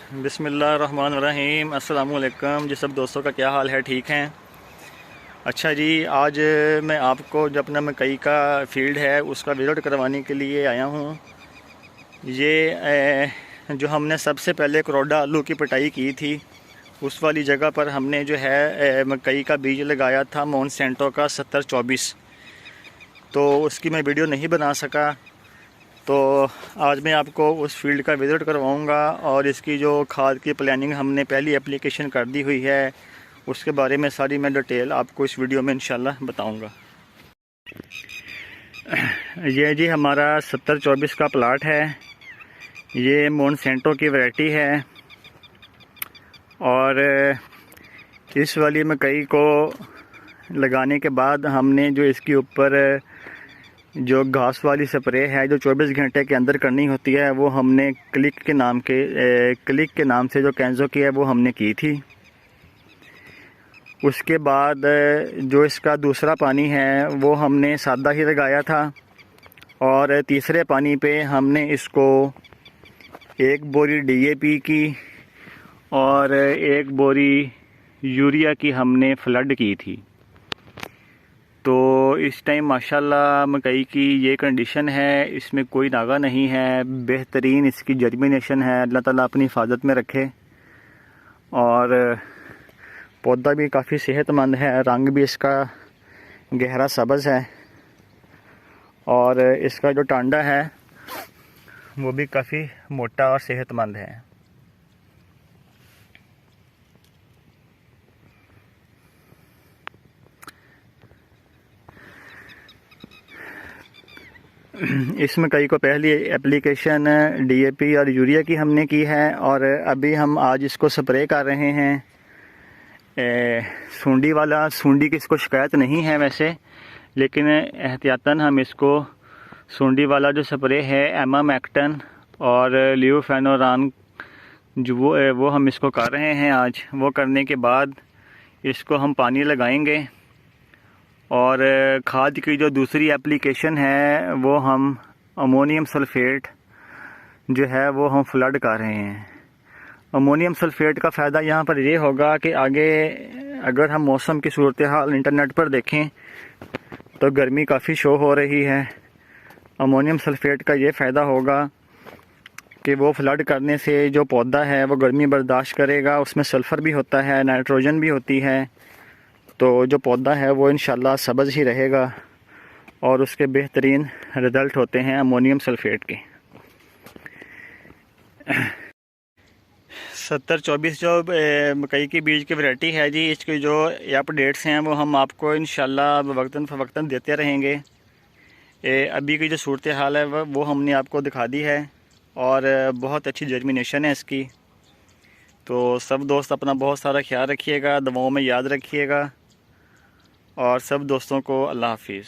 बिस्मिल्लाहिर्रहमानिर्रहीम। अस्सलाम वालेकुम जी। सब दोस्तों का क्या हाल है? ठीक हैं? अच्छा जी, आज मैं आपको जो अपना मकई का फील्ड है उसका विज़िट करवाने के लिए आया हूँ। ये जो हमने सबसे पहले करोड़ा आलू की पिटाई की थी उस वाली जगह पर हमने जो है मकई का बीज लगाया था मोनसेंटो का 7024। तो उसकी मैं वीडियो नहीं बना सका, तो आज मैं आपको उस फील्ड का विज़िट करवाऊंगा और इसकी जो खाद की प्लानिंग हमने पहली एप्लीकेशन कर दी हुई है उसके बारे में सारी मैं डिटेल आपको इस वीडियो में इंशाल्लाह बताऊंगा। ये जी हमारा 7024 का प्लाट है। ये मोनसेंटो की वैरायटी है और इस वाली मकई को लगाने के बाद हमने जो इसके ऊपर जो घास वाली स्प्रे है जो 24 घंटे के अंदर करनी होती है वो हमने क्लिक के नाम से जो कैंजो की है वो हमने की थी। उसके बाद जो इसका दूसरा पानी है वो हमने सादा ही लगाया था और तीसरे पानी पे हमने इसको 1 बोरी DAP की और 1 बोरी यूरिया की हमने फ्लड की थी। तो इस टाइम माशाल्लाह मकई की ये कंडीशन है, इसमें कोई नागा नहीं है, बेहतरीन इसकी जर्मिनेशन है। अल्लाह ताला अपनी हिफाजत में रखे और पौधा भी काफ़ी सेहतमंद है, रंग भी इसका गहरा सब्ज़ है और इसका जो टांडा है वो भी काफ़ी मोटा और सेहतमंद है। इस मकई को पहली एप्लीकेशन DAP और यूरिया की हमने की है और अभी हम आज इसको स्प्रे कर रहे हैं। सूंडी की इसको शिकायत नहीं है वैसे, लेकिन एहतियातन हम इसको सूंडी वाला जो स्प्रे है एमामेक्टन और ल्यूफेनोरान जो वो हम इसको कर रहे हैं आज। वो करने के बाद इसको हम पानी लगाएंगे और खाद की जो दूसरी एप्लीकेशन है वो हम अमोनियम सल्फेट जो है वो हम फ्लड कर रहे हैं। अमोनियम सल्फेट का फ़ायदा यहाँ पर ये होगा कि आगे अगर हम मौसम की सूरत हाल इंटरनेट पर देखें तो गर्मी काफ़ी शो हो रही है। अमोनियम सल्फेट का ये फ़ायदा होगा कि वो फ्लड करने से जो पौधा है वो गर्मी बर्दाश्त करेगा। उसमें सल्फ़र भी होता है, नाइट्रोजन भी होती है, तो जो पौधा है वो इंशाल्लाह सब्ज़ ही रहेगा और उसके बेहतरीन रिज़ल्ट होते हैं अमोनियम सल्फेट के। 7024 जो मकई की बीज की वैरायटी है जी, इसके जो अपडेट्स हैं वो हम आपको इंशाल्लाह वक्तन फ़वक्तन देते रहेंगे। अभी की जो सूरत हाल है वो हमने आपको दिखा दी है और बहुत अच्छी जर्मिनेशन है इसकी। तो सब दोस्त अपना बहुत सारा ख्याल रखिएगा, दवाओं में याद रखिएगा और सब दोस्तों को अल्लाह हाफिज़।